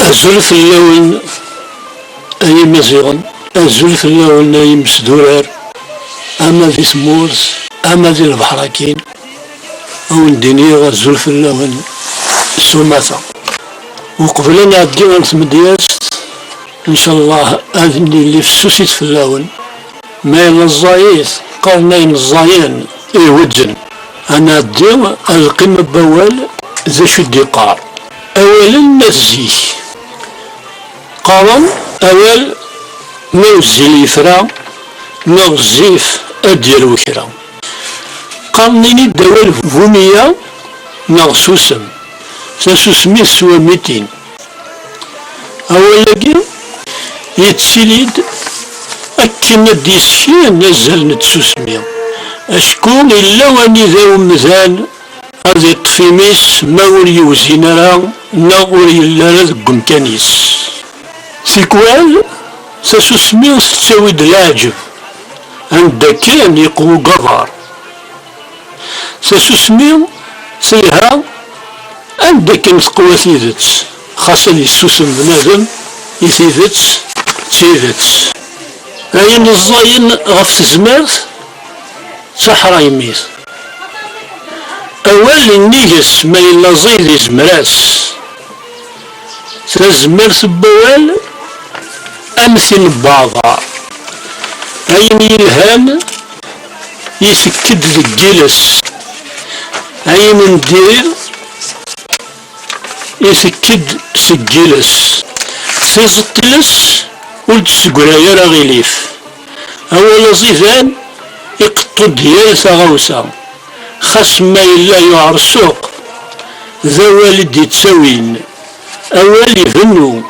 أزول في اللون أي مزيغن، أزول في اللون أي مسدورار، أما في سمورس أما في البحراكين أو نديني غزول في اللون سوماثا. وقبل أن نعدي غنتمدياس إن شاء الله أذني اللي في السوسيت في اللون ما يلا الزايث قرنين الزاين يوجن. أنا عدي القمة بوال ذا شو الدقار. أولا نزيك قارن أول نوزي اليفرا نغزيف أدير وكرا قرنيني الدوال فومية نغسوسم ساسوسمي سوا 200. أولا يتسيليد أكنا ديسكين نزل نتسوسمي أشكون إلا واني ذا ومذان هذي الطفيميس ما ولي وزينرا نغوري إلا ذا مكانيس سيكوال ساسوسمي تساوي العجب عند كان يقوى قضار ساسوسمي سيها عند كان تقوى ثيذت خاصة يسوسم بنادم يثيذت تيذت أين الزاين غف تزمرت صحرا يميت. أول النيجس ما إلا زيد يزمراس تزمرت بوال أمثل بعضها أين يلهان يسكد الجلس أين ندير يسكد سجلس سيزطلس ولتسقرا راه غيليف. أول زيدان يقطو ديال ثغوسا خاص ما إلا يعر السوق ذا والد يتساوين. أول يفنو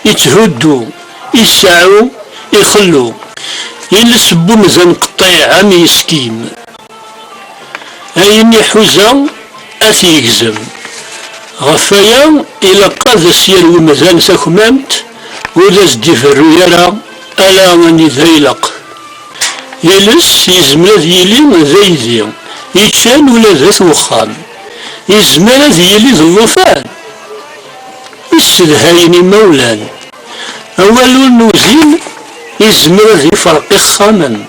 يتهدو يسعو يخلو يلسبو مزان قطيع عم يسكيم أين يحوزا أثي يجزم غفايا إلا قاد سير ومزان ساكمامت ولا زدي في الريارة ألا غني ذايلق يلس يزمر يلي ذايدي يتشان ولا ذات وخان يزمر يلي ذلوفان يستدهايني مولان. أول نوزين يزمر يفرق خامن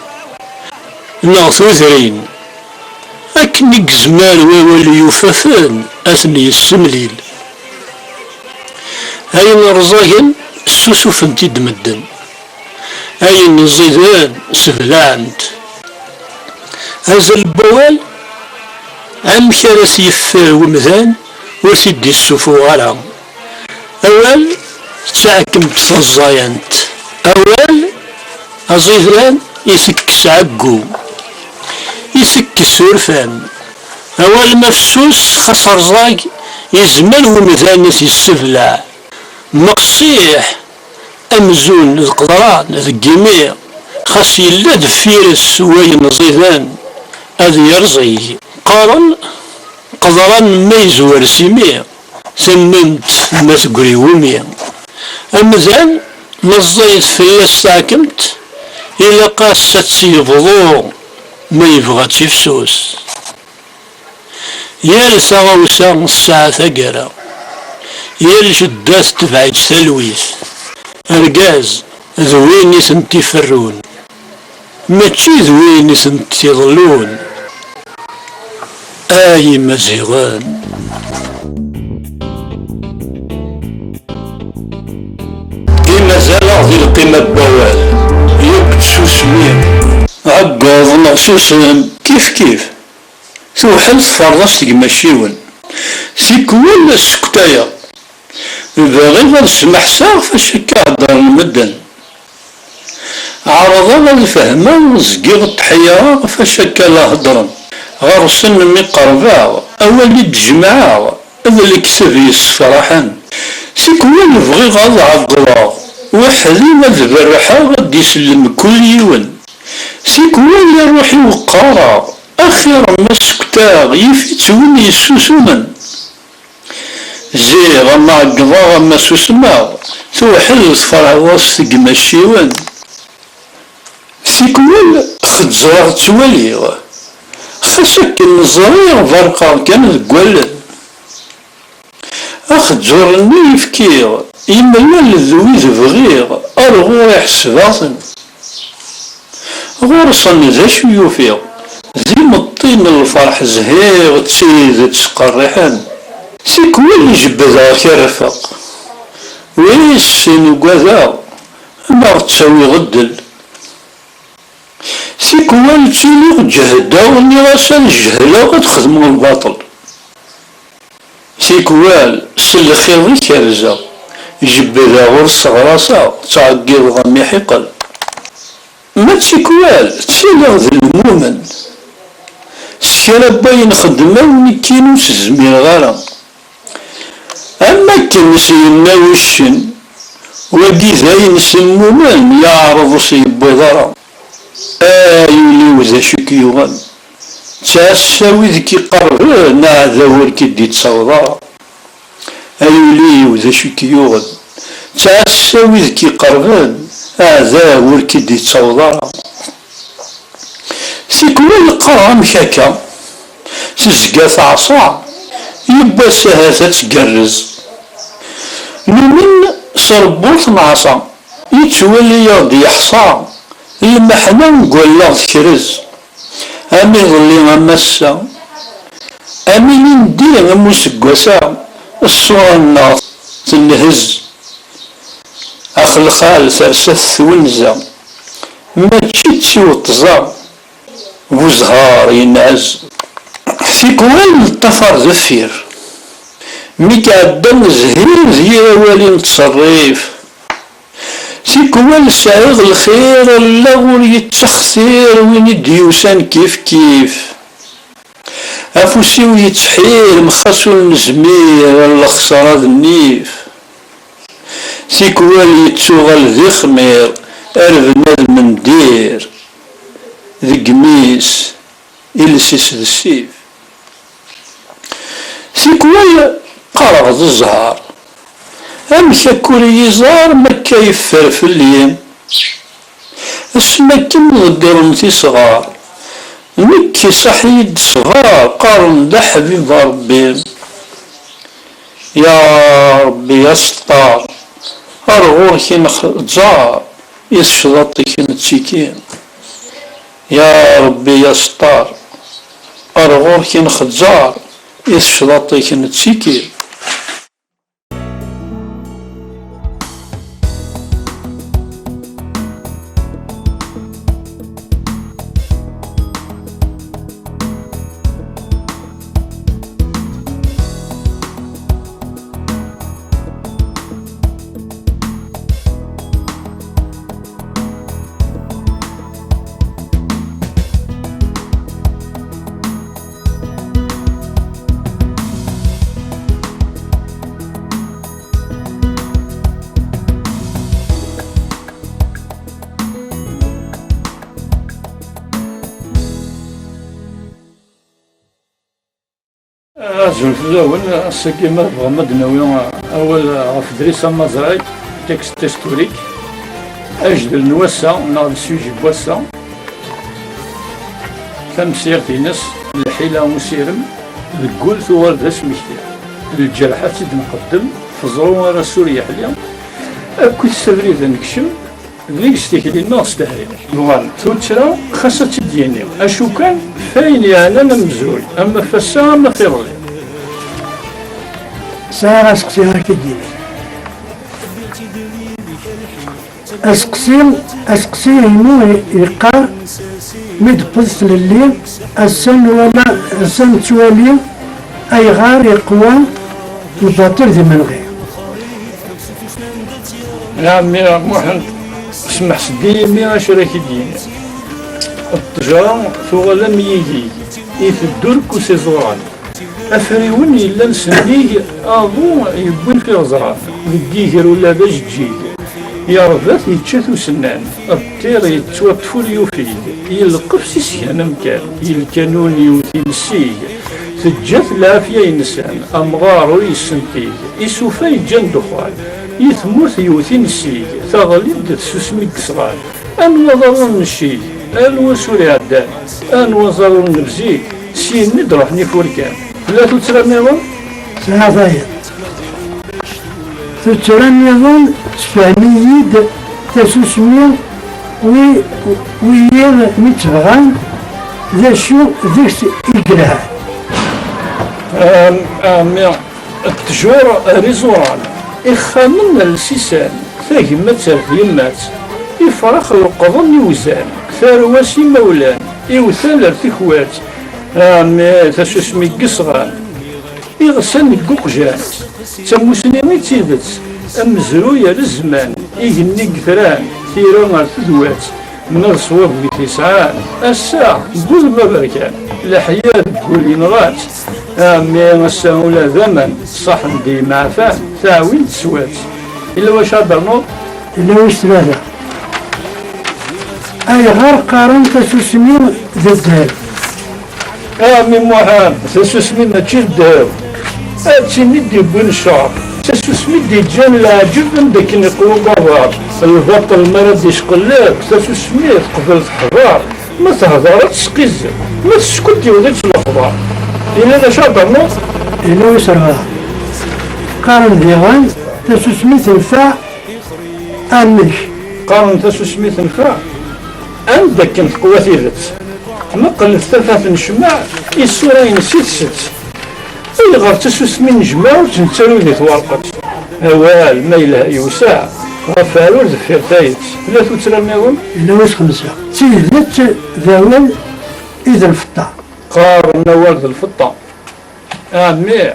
نغثو ذرين أكنك زمار وولي يوفافان أثني السمليل. أين رزاين السوسو فنتي دمدن أين الزيدان سبلانت هذا البوال عم كرس يفار ومذان وسيدي السفو غرام. أول تساكم تصزاينت أول الزيدان يسكس عقو يسكس سورفان. أول مفسوس خسر زاق يزمل ومذانس يسفلع مقصيح أمزون القدران الجميع خاص يلا دفيرس وين زيدان هذا يرزي قارن قدران ما يزور سميع سممت ما تقري وميع. أمزان نزيت في الساكمت إلا قاسة يبضو ما يبغى تفسوس يا لسغوسا الساعة ثقرا يا لشداس تبعد تلويث أرقاز ذويني سنتي فرون ماشي ذويني سنتي ظلون آي مزيغان. إما زال ذي القمة بوال يكتسو سمير عقاض نغسوسن كيف توحل تفرضش تقماشيون سيكون السكتايا باغي غنسمح ساغ فاش كهضر المدن عرضا الفهمة زقيغ التحيا فاش كلا هضرن غرسن مي قرباغ أولي تجمعاغ اللي كسب يصفرحن سيكون بغي غاض عقراغ وحدي ما ذبرحا غادي يسلم كل يوم سيكون يروحي وقارا أخيرا ما سكتاغ يفيت وين يسوسمن زي غما عقضا غما سوسماغ توحل تفرح وسط قماشيون سيكون خد زراغ تواليغ خاصك الزريغ فرقا كان ذكوالن أخد زورني يفكيغ إما الوالد ويد بغيغ أرغور يحسباطن غورصن ذا شو يوفيغ زي مطين الفرح زهيغ تسيد تسقرحن سيك وين يجبدها كرفق ويسن وقذا ما تسوي غدل سيك وين تسيلي جهدا وني غاسان جهلا غتخدمو الباطل سيك وين سل خير كرزا يجبدها غرس غراسا تعقير غمي حقل ما تسيكوال تسيلي ذي المؤمن سكرا باين خدمة ونكينو سزمين غارة أما كنسينا وشن ودي ذاين سمومان يعرض سيبو ضرا يولي وذا شكيوغان تاساوي ذكي قربان هذا هو الكدي تصوضا يولي وذا شكيوغان تاساوي ذكي قربان هذا هو الكدي تصوضا سيكون القرام كاكا سزقات عصا يبا سهاسة تقرز من صربوط معصا يتولي يغدي يحصى المحنة نقول له تكرز أمي ظلي غمسا أمي ندي غمسقوسا الصورة النار تنهز أخلقال ثرست ونزا ما تشتي وطزا وزهار ينعز سيكوان الطفر ذفير ميك عدم زهير زيرا والي نتصرف سيكوان سعيغ الخير اللغور يتخثير وين يديوسان كيف كيف أفوسيو يتحير مخصو النزمير الخسارة النيف سيكوان يتسوغل ذي خمير أربنا المندير ذي قميس إلسيس ذي السيف سيكوان قرغ ذي الزهار أمك كوري يزار مكا يفر في اليم اسمك كم ذكرن في صغار مكي صحيد صغار قارن ده حبيب ربي يا ربي يا ستار أرغور كي نخزار يسشلطي كي نتسيكين يا ربي يا ستار أرغور كي نخزار يسشلطي كي نتسيكين زلف الأول السكيمة غمد نويا أول غف دريسة مزراي تكست تستوريك أجد النواسة ناض السوجي بواسة تمسير في ناس الحيلة مسيرم القول ثوار ذا سميكتير الجرحى تد نقدم فزروا ورا سوريا حاليا أكو السبري ذا نكشم ذيك استيكلي الناس تهري نوال توترا خاصة تديني أشو كان فاين يعني أنا مزول أما فسا أما في ظلي ساعة أسقسيها كدير أسقسيه مو يقار مد قدس لليل السن ولا السن توالي أي غار يقوى الباطل ذي من غير يا محمد اسمح سدي مي شراكي ديني التجارة ثغلا ميجي إيث الدرك وسيزوران أفريون إلا نسنيه أظن يبون في غزران الديجر ولا باش تجيك يا ربات يتشاثو سنان الطير يتوقفو اليوفيد يلقف سيسيان مكان يلكانون يوثي السيج تجات العافية ينسان أمغار ويسنتيج يسوفا يجان دخان يثموث يوثي السيج تغلب تسوسمي كسغان أن وضرون الشيج أن وسوري عدان أن وضرون نبزيك سين ندرح نفوركان لا تترميوا؟ ساعة ضايع ترى النظام تفهميد تسوسمي ويا متبغان ذا شو ذيك يقراها التجور ريزورال إخامن السيسان ثاقمة ترف يمات يفرخ القضن يوزان ثارواسي مولان يوثال ارتكوات تسوسمي قصغان يغسل القوقجان تموسني تيدت أمزروية للزمان يجني قثران ثيرون ارتدوات من صواب بتسعان الساعة قول ما بركان الحياة تقول ينغات الساعة ولا زمن صح دي معفان تعوين تسوات إلا واش هضرنا إلا واش ثلاثة أي غير قارن تسوسمي ذا الذهب من محام تسوسمي ماشي الذهب هاتشي دي بن شعر تسوسمي دي جان العجب من داك نقولو قرار البطل المرض يشقلاب تسوسمي تقبل تحضر ما تهضرش تسقيز ما تسكت يوديك الأخبار إلا لا شاطرنا إلا واش راه قارن ديغان تسوسمي تنفع أمش قارن تسوسمي تنفع عندك القوة تيرت نقل الثلاثة نجمع الصورين ست إلا غير تسوسمي نجمع وتنتالو ذي تورقت هوال ما إله يوسع غفالو ذفير تايت لا تترميهم إلا واش خمسة تيدت ذاول إذا الفطا قارن نوال ذا الفطة مي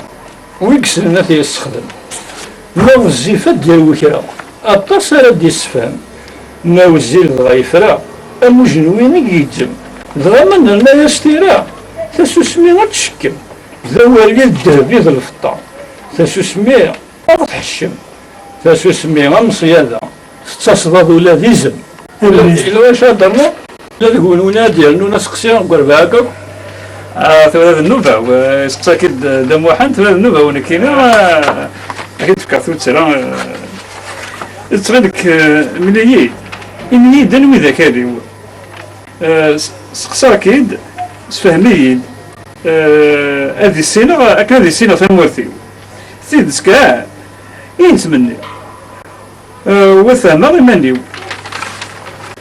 ويكسلنا تيستخدم ناو الزيفة ديال وكرا أطاس راه يسفهم ناو الزيل غيفرا المجنوين يجم ذا من لنا يستيرا تسوسمي غتشكم ذا والي الذهبي ذا الفطا تسوسمي غتحشم تسوسمي غمصيادة تصدد ولا ديزم إلا واش هضرنا لا تقول ونادي نونا سقسيا نقول هكاك ثلاث النوبة وسقسا كيد دموحان ثلاث النوبة ونكينا أكيد فكرتو ترى تغدك مني دنوي ذاك هذي سقسا كيد سفهميين هذه السنة هذه السنة تنورثي سيد سكا ينتمني وثما غيمانيو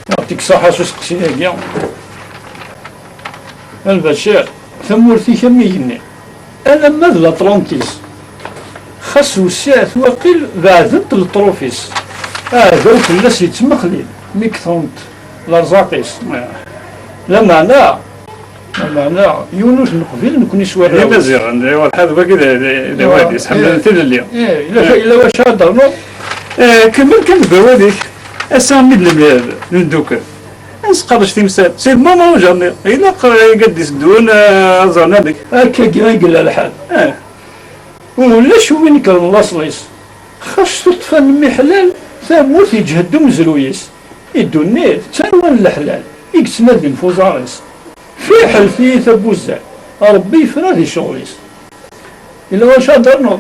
يعطيك الصحة سقسينا كيا البشير ثمورتي كميني أنا ماذا الأطلنطيس خاصو الساعة وقيل بعدت الطروفيس هذا الناس يتمخلين ميكثونت لارزاقيس لا معنى يونس نقبل نكون يسوى هي مزيغا والحال باقي وادي سحب اليوم إلا واش هضرنا كمل كان بواديك اسامي من دوكا نسقرش تمثال سير ماما وجرني إلا قد يسدون أزرنا بك هكا قال الحال ولا شو وين كان الله صليس خاص تطفى نمي حلال ثاموت يجهدو مزرويس يدوني تنوان الحلال يكسنا ذي الفوزاريس في حلفي ثبوزان ربي يفرا ذي شغليس إلا واش هضرنا